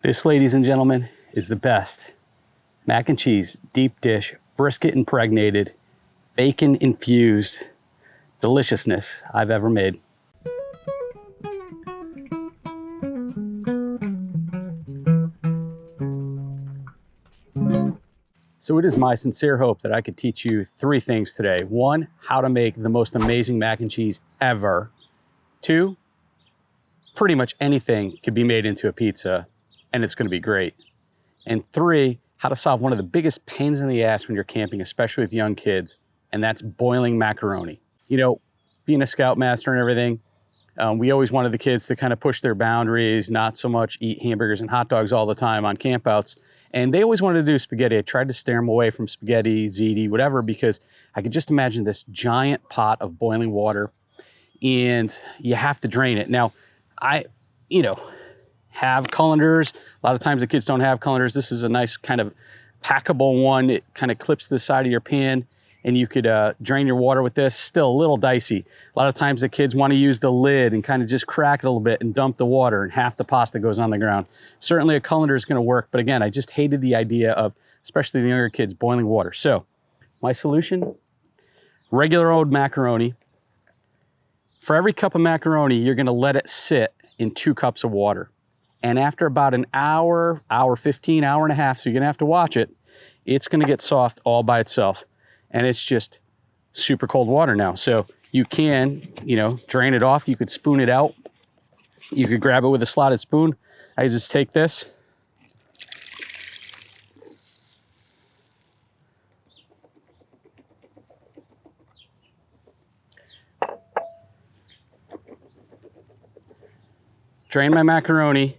This, ladies and gentlemen, is the best mac and cheese, deep dish, brisket impregnated, bacon infused deliciousness I've ever made. So it is my sincere hope that I could teach you three things today. One, how to make the most amazing mac and cheese ever. Two, pretty much anything could be made into a pizza and it's going to be great. And three, how to solve one of the biggest pains in the ass when you're camping, especially with young kids, and that's boiling macaroni. You know, being a scoutmaster and everything, we always wanted the kids to kind of push their boundaries, not so much eat hamburgers and hot dogs all the time on campouts. And they always wanted to do spaghetti. I tried to steer them away from spaghetti, ziti, whatever, because I could just imagine this giant pot of boiling water and you have to drain it. Now, I have colanders. A lot of times the kids don't have colanders. This is a nice kind of packable one. It kind of clips to the side of your pan and you could drain your water with this. Still a little dicey. A lot of times the kids want to use the lid and kind of just crack it a little bit and dump the water and half the pasta goes on the ground. Certainly a colander is going to work, but again, I just hated the idea of, especially the younger kids, boiling water. So my solution, regular old macaroni. For every cup of macaroni, you're going to let it sit in 2 cups of water. And after about an hour, hour 15, hour and a half, so you're gonna have to watch it, it's gonna get soft all by itself. And it's just super cold water now. So you can, drain it off. You could spoon it out. You could grab it with a slotted spoon. I just take this. Drain my macaroni.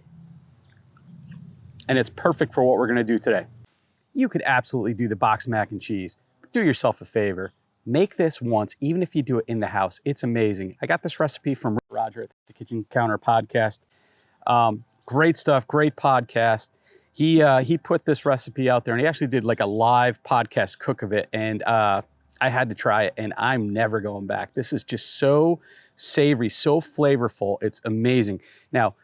And it's perfect for what we're gonna do today. You could absolutely do the box mac and cheese, but do yourself a favor. Make this once, even if you do it in the house. It's amazing. I got this recipe from Roger at the Kitchen Counter podcast. Great stuff, great podcast. He put this recipe out there and he actually did like a live podcast cook of it. And I had to try it and I'm never going back. This is just so savory, so flavorful. It's amazing. Now,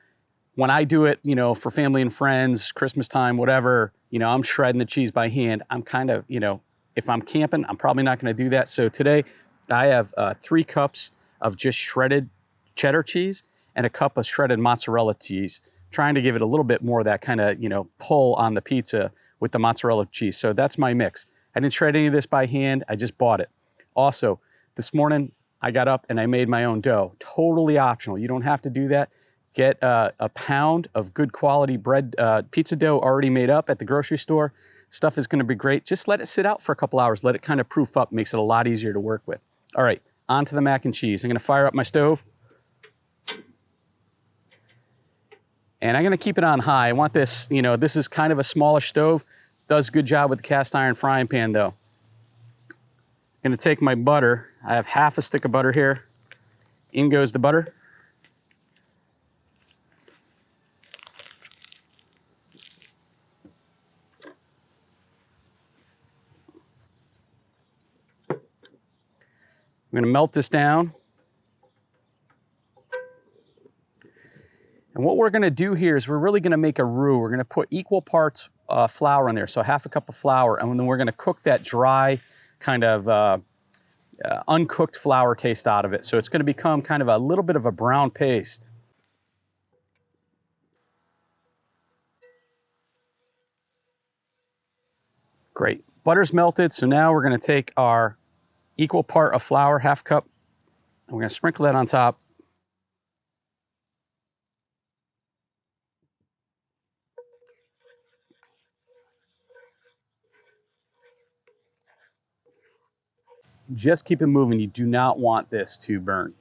when I do it, for family and friends, Christmas time, whatever, I'm shredding the cheese by hand. I'm kind of, if I'm camping, I'm probably not going to do that. So today I have 3 cups of just shredded cheddar cheese and a cup of shredded mozzarella cheese, trying to give it a little bit more of that kind of, pull on the pizza with the mozzarella cheese. So that's my mix. I didn't shred any of this by hand. I just bought it. Also, this morning I got up and I made my own dough. Totally optional. You don't have to do that. Get a pound of good quality bread, pizza dough already made up at the grocery store. Stuff is gonna be great. Just let it sit out for a couple hours. Let it kind of proof up, makes it a lot easier to work with. All right, on to the mac and cheese. I'm gonna fire up my stove. And I'm gonna keep it on high. I want this, this is kind of a smallish stove. Does a good job with the cast iron frying pan though. I'm gonna take my butter. I have half a stick of butter here. In goes the butter. I'm gonna melt this down. And what we're gonna do here is we're really gonna make a roux. We're gonna put equal parts flour in there, so half a cup of flour, and then we're gonna cook that dry, kind of uncooked flour taste out of it. So it's gonna become kind of a little bit of a brown paste. Great, butter's melted, so now we're gonna take our equal part of flour, half cup, and we're gonna sprinkle that on top. Just keep it moving. You do not want this to burn.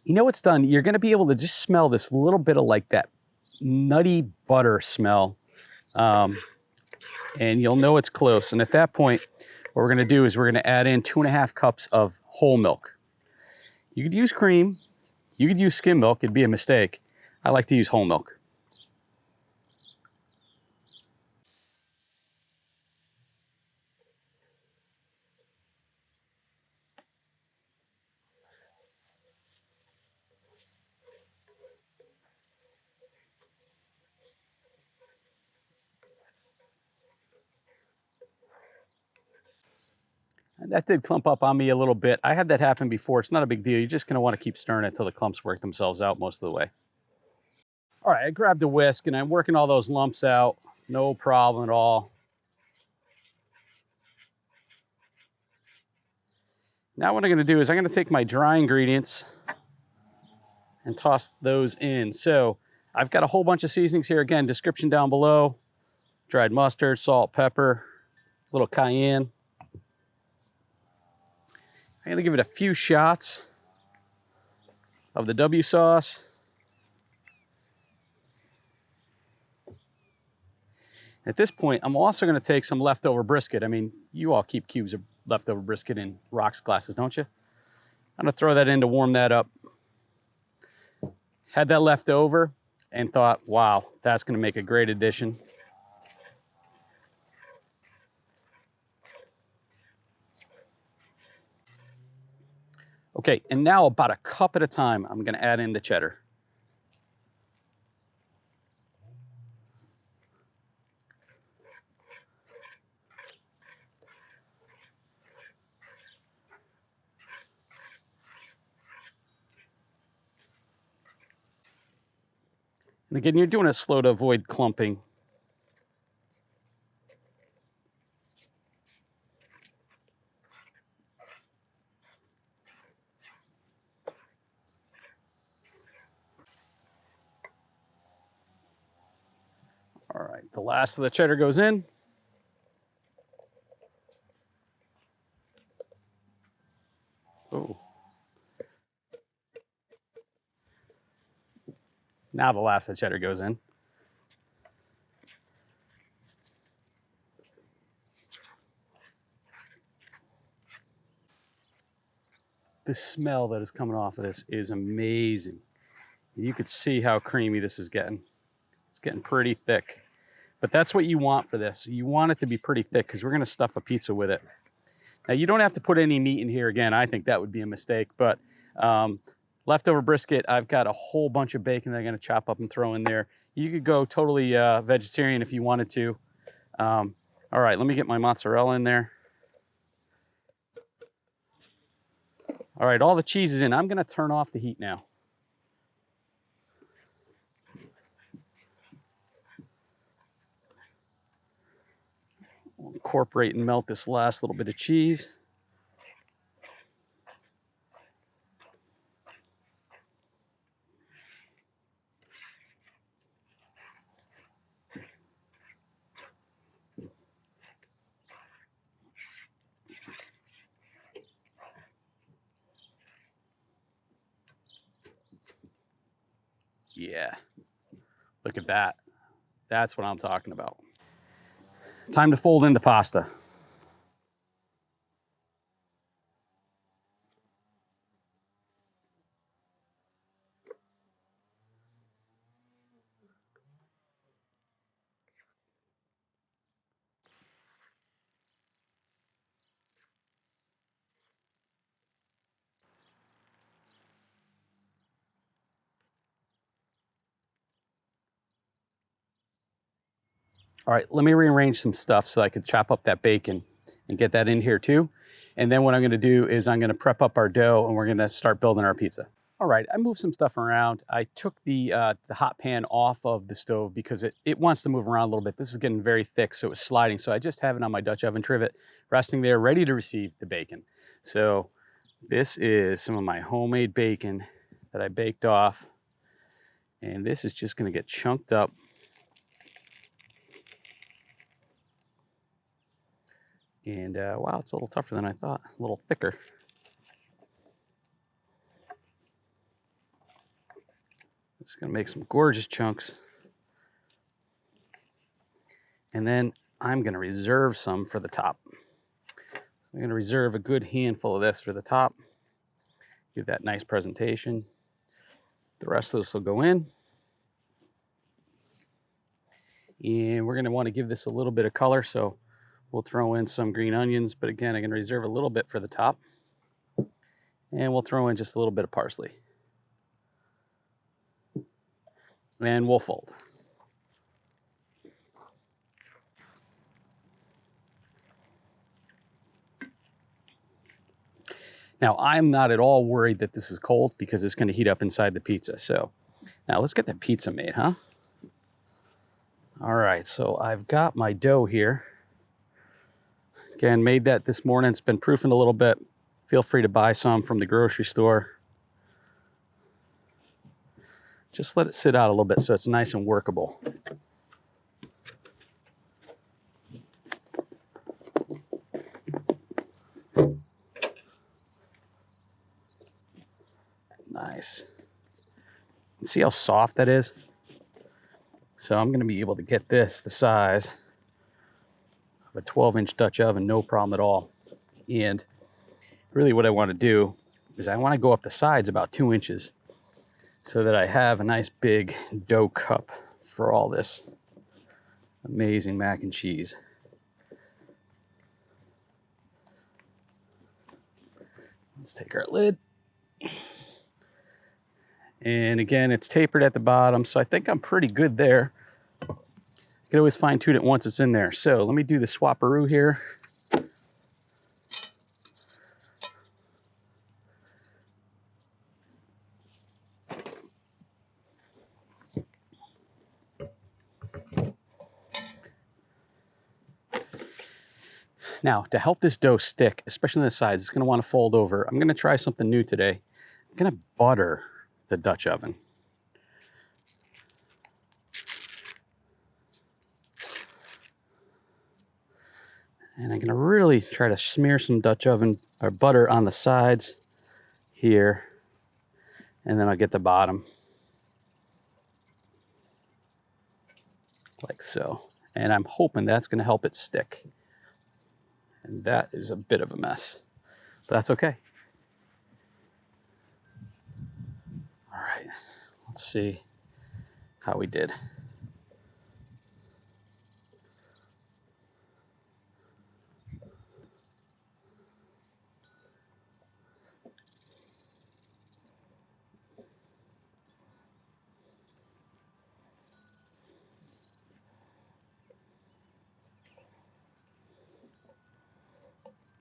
It's done. You're gonna be able to just smell this little bit of like that nutty butter smell. And you'll know it's close. And at that point, what we're gonna do is we're gonna add in 2.5 cups of whole milk. You could use cream, you could use skim milk, it'd be a mistake. I like to use whole milk. And that did clump up on me a little bit. I had that happen before. It's not a big deal. You're just going to want to keep stirring it until the clumps work themselves out most of the way. All right, I grabbed a whisk and I'm working all those lumps out. No problem at all. Now what I'm going to do is I'm going to take my dry ingredients and toss those in. So I've got a whole bunch of seasonings here. Again, description down below. Dried mustard, salt, pepper, a little cayenne. I'm going to give it a few shots of the W sauce. At this point, I'm also going to take some leftover brisket. I mean, you all keep cubes of leftover brisket in rocks glasses, don't you? I'm going to throw that in to warm that up. Had that left over and thought, wow, that's going to make a great addition. Okay, and now about a cup at a time, I'm going to add in the cheddar. And again, you're doing it slow to avoid clumping. All right, the last of the cheddar goes in. Oh. Now the last of the cheddar goes in. The smell that is coming off of this is amazing. You could see how creamy this is getting. It's getting pretty thick. But that's what you want for this. You want it to be pretty thick because we're going to stuff a pizza with it. Now, you don't have to put any meat in here. Again, I think that would be a mistake. But leftover brisket, I've got a whole bunch of bacon that I'm going to chop up and throw in there. You could go totally vegetarian if you wanted to. All right, let me get my mozzarella in there. All right, all the cheese is in. I'm going to turn off the heat now. We'll incorporate and melt this last little bit of cheese. Yeah, look at that. That's what I'm talking about. Time to fold in the pasta. All right, let me rearrange some stuff so I could chop up that bacon and get that in here too. And then what I'm gonna do is I'm gonna prep up our dough and we're gonna start building our pizza. All right, I moved some stuff around. I took the hot pan off of the stove because it wants to move around a little bit. This is getting very thick, so it was sliding. So I just have it on my Dutch oven trivet, resting there, ready to receive the bacon. So this is some of my homemade bacon that I baked off. And this is just gonna get chunked up. And wow, it's a little tougher than I thought, a little thicker. Just gonna make some gorgeous chunks. And then I'm gonna reserve some for the top. So I'm gonna reserve a good handful of this for the top. Give that nice presentation. The rest of this will go in. And we're gonna wanna give this a little bit of color, so we'll throw in some green onions, but again, I'm gonna reserve a little bit for the top. And we'll throw in just a little bit of parsley. And we'll fold. Now, I'm not at all worried that this is cold because it's going to heat up inside the pizza. So now let's get the pizza made, huh? All right, so I've got my dough here. Again, made that this morning. It's been proofing a little bit. Feel free to buy some from the grocery store. Just let it sit out a little bit so it's nice and workable. Nice. See how soft that is? So I'm going to be able to get this the size of a 12-inch Dutch oven, no problem at all. And really what I want to do is I want to go up the sides about 2 inches so that I have a nice big dough cup for all this amazing mac and cheese. Let's take our lid. And again, it's tapered at the bottom, so I think I'm pretty good there. You can always fine tune it once it's in there. So let me do the swapperoo here. Now, to help this dough stick, especially on the sides, it's going to want to fold over. I'm going to try something new today. I'm going to butter the Dutch oven. And I'm going to really try to smear some Dutch oven or butter on the sides here. And then I'll get the bottom. Like so. And I'm hoping that's going to help it stick. And that is a bit of a mess. But that's okay. All right. Let's see how we did.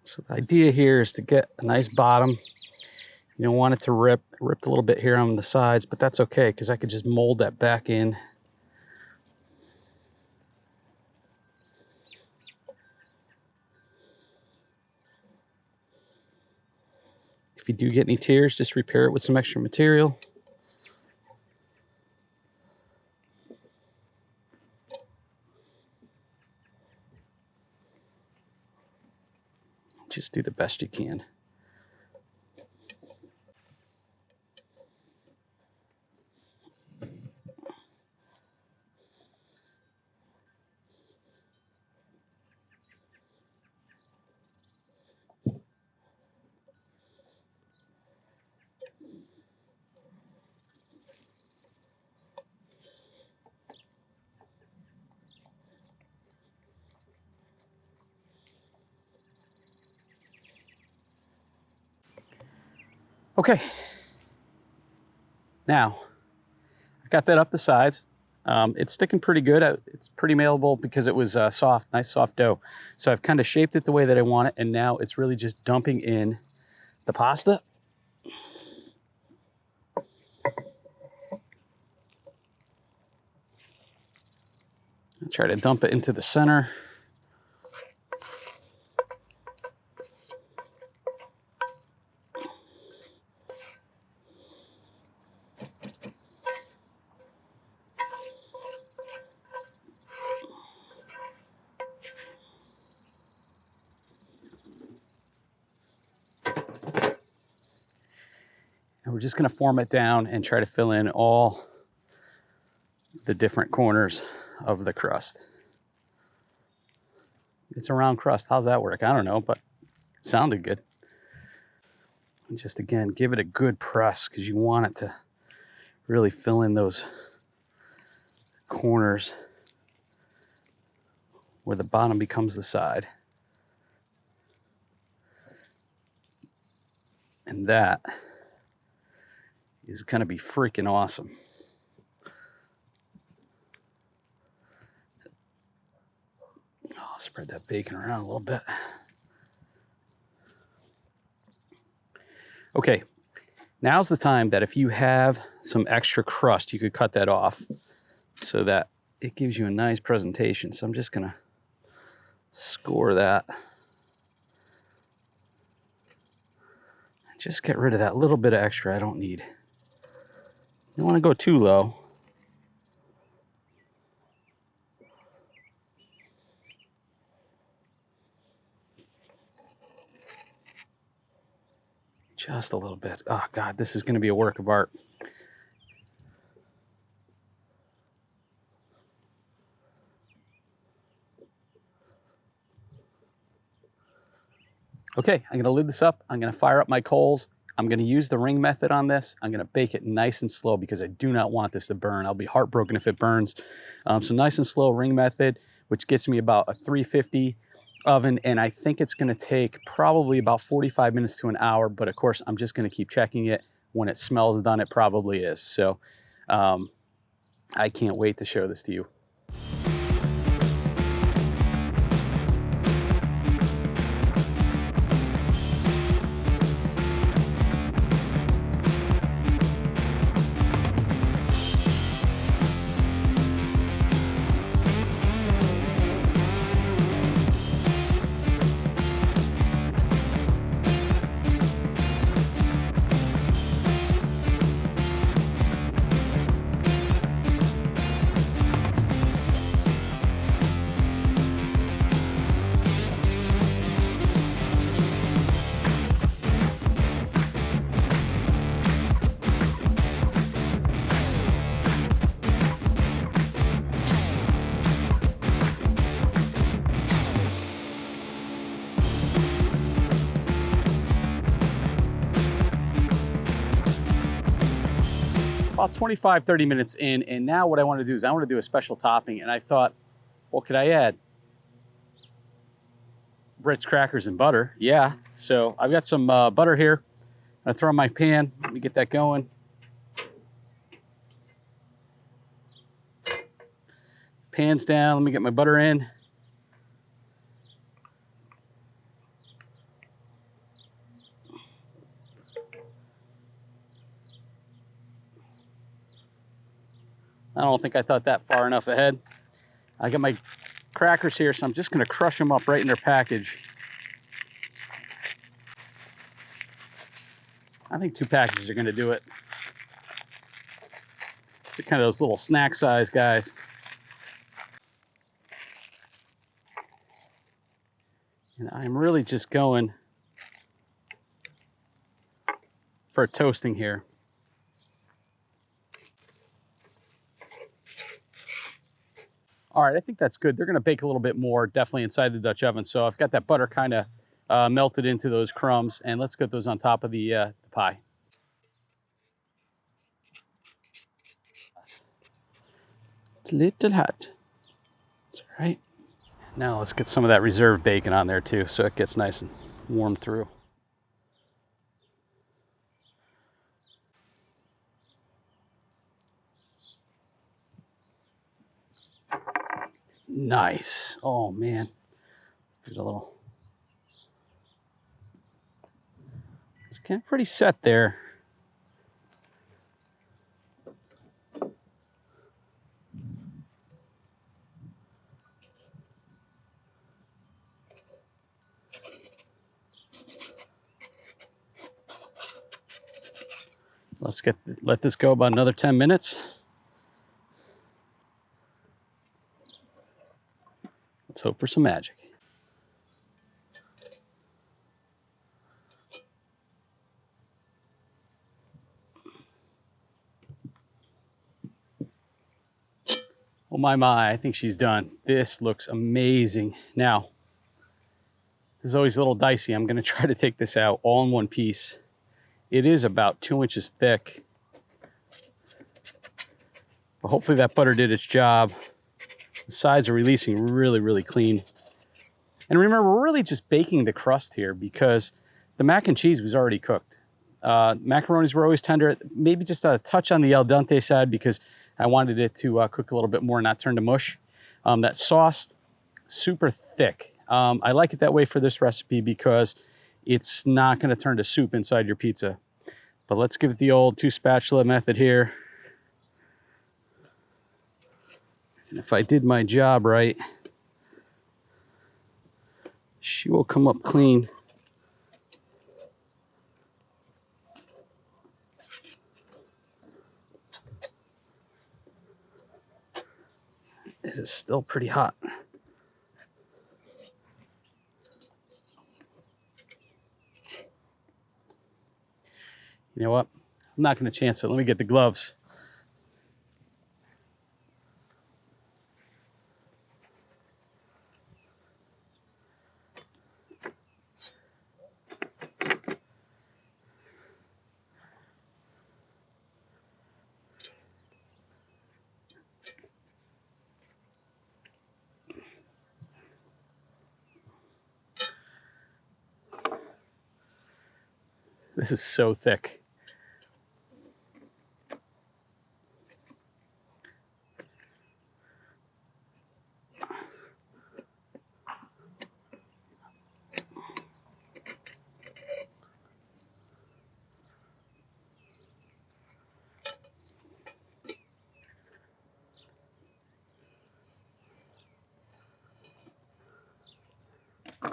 So the idea here is to get a nice bottom. You don't want it to rip. It ripped a little bit here on the sides, but that's okay because I could just mold that back in. If you do get any tears, just repair it with some extra material. Just do the best you can. Okay. Now, I've got that up the sides. It's sticking pretty good. It's pretty malleable because it was soft, nice soft dough. So I've kind of shaped it the way that I want it, and now it's really just dumping in the pasta. I'll try to dump it into the center. And we're just going to form it down and try to fill in all the different corners of the crust. It's a round crust. How's that work? I don't know, but it sounded good. And just again, give it a good press because you want it to really fill in those corners where the bottom becomes the side. And that is going to be freaking awesome. I'll spread that bacon around a little bit. Okay, now's the time that if you have some extra crust, you could cut that off so that it gives you a nice presentation. So I'm just gonna score that. And just get rid of that little bit of extra I don't need. You don't wanna go too low. Just a little bit. Oh God, this is gonna be a work of art. Okay, I'm gonna lid this up. I'm gonna fire up my coals. I'm gonna use the ring method on this. I'm gonna bake it nice and slow because I do not want this to burn. I'll be heartbroken if it burns. So nice and slow ring method, which gets me about a 350 oven, and I think it's gonna take probably about 45 minutes to an hour, but of course, I'm just gonna keep checking it. When it smells done, it probably is. So I can't wait to show this to you. About 25, 30 minutes in, and now what I want to do is I want to do a special topping, and I thought, what could I add? Ritz crackers and butter, yeah. So I've got some butter here. I'm gonna throw in my pan. Let me get that going. Pan's down, let me get my butter in. I don't think I thought that far enough ahead. I got my crackers here, so I'm just gonna crush them up right in their package. I think 2 packages are gonna do it. They're kind of those little snack size guys. And I'm really just going for toasting here. All right, I think that's good. They're gonna bake a little bit more, definitely inside the Dutch oven. So I've got that butter kind of melted into those crumbs, and let's get those on top of the pie. It's a little hot. It's all right. Now let's get some of that reserved bacon on there too, so it gets nice and warm through. Nice. Oh man. There's a little. It's kind of pretty set there. Let this go about another 10 minutes. Let's hope for some magic. Oh my, I think she's done. This looks amazing. Now, this is always a little dicey. I'm gonna try to take this out all in one piece. It is about 2 inches thick. But hopefully that butter did its job. The sides are releasing really, really clean. And remember, we're really just baking the crust here because the mac and cheese was already cooked. Macaronis were always tender, maybe just a touch on the al dente side because I wanted it to cook a little bit more and not turn to mush. That sauce, super thick. I like it that way for this recipe because it's not gonna turn to soup inside your pizza. But let's give it the old 2 spatula method here. And if I did my job right, she will come up clean. It is still pretty hot. You know what? I'm not going to chance it. Let me get the gloves. This is so thick.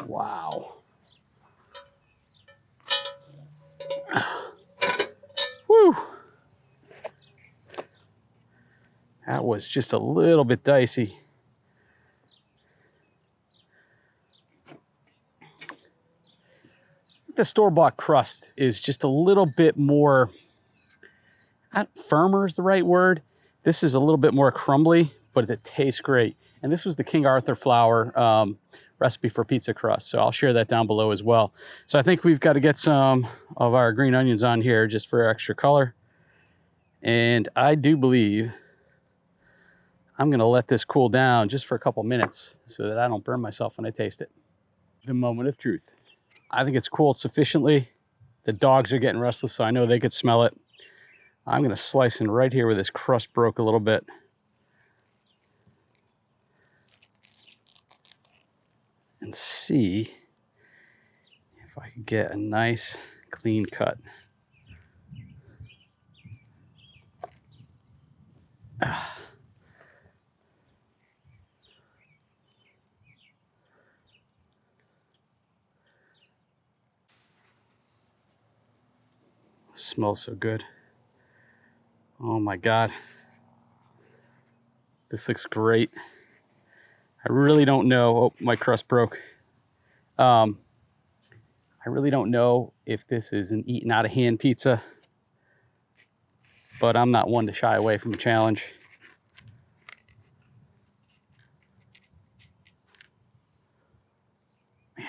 Wow. Whew. That was just a little bit dicey. The store-bought crust is just a little bit more, not firmer is the right word. This is a little bit more crumbly, but it tastes great. And this was the King Arthur flour recipe for pizza crust. So I'll share that down below as well. So I think we've got to get some of our green onions on here just for extra color. And I do believe I'm going to let this cool down just for a couple minutes so that I don't burn myself when I taste it. The moment of truth. I think it's cooled sufficiently. The dogs are getting restless, so I know they could smell it. I'm going to slice in right here where this crust broke a little bit. And see if I can get a nice clean cut. Smells so good. Oh my God. This looks great. I really don't know. Oh, my crust broke. I really don't know if this is an eaten out of hand pizza, but I'm not one to shy away from a challenge. Man.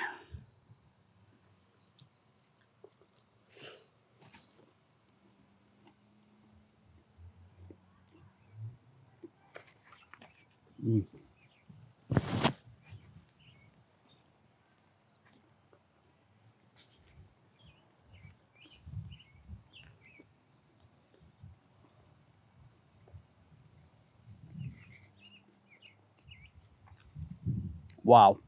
Mm. Wow.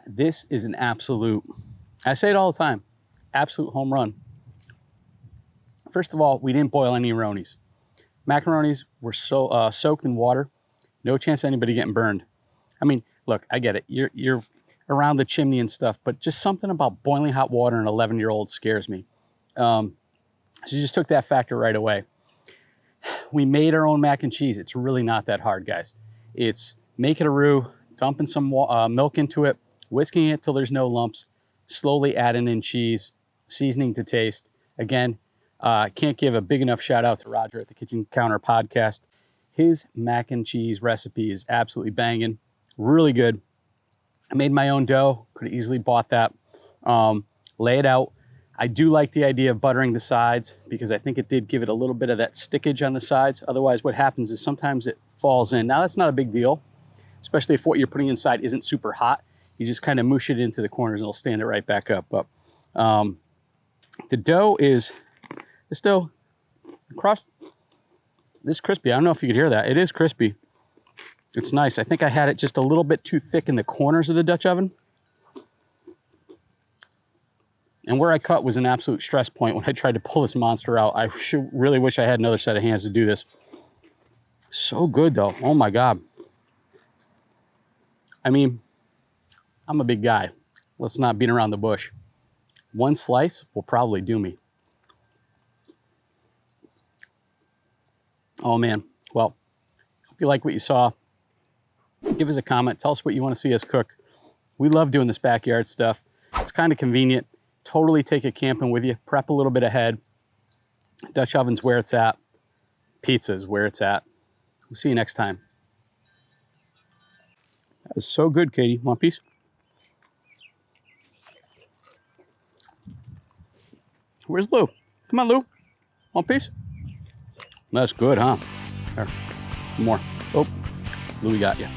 This is an absolute, I say it all the time, absolute home run. First of all, we didn't boil any macaronis. Macaronis were soaked in water. No chance of anybody getting burned. I mean, look, I get it. You're around the chimney and stuff, but just something about boiling hot water in an 11-year-old scares me. So you just took that factor right away. We made our own mac and cheese. It's really not that hard, guys. It's making a roux, dumping some milk into it, whisking it till there's no lumps, slowly adding in cheese, seasoning to taste. Again, can't give a big enough shout out to Roger at the Kitchen Counter Podcast. His mac and cheese recipe is absolutely banging, really good. I made my own dough, could have easily bought that. Lay it out. I do like the idea of buttering the sides because I think it did give it a little bit of that stickage on the sides. Otherwise, what happens is sometimes it falls in. Now, that's not a big deal, especially if what you're putting inside isn't super hot. You just kind of mush it into the corners and it'll stand it right back up. But the dough is, this dough, crust, this is crispy. I don't know if you could hear that. It is crispy. It's nice. I think I had it just a little bit too thick in the corners of the Dutch oven. And where I cut was an absolute stress point when I tried to pull this monster out. I really wish I had another set of hands to do this. So good though, oh my God. I mean, I'm a big guy. Let's not beat around the bush. One slice will probably do me. Oh man, well, if you like what you saw, give us a comment. Tell us what you want to see us cook. We love doing this backyard stuff. It's kind of convenient. Totally take it camping with you. Prep a little bit ahead. Dutch oven's where it's at. Pizza's where it's at. We'll see you next time. That was so good, Katie. Want a piece? Where's Lou? Come on, Lou. Want a piece? That's good, huh? There. More. Oh, Louie got you.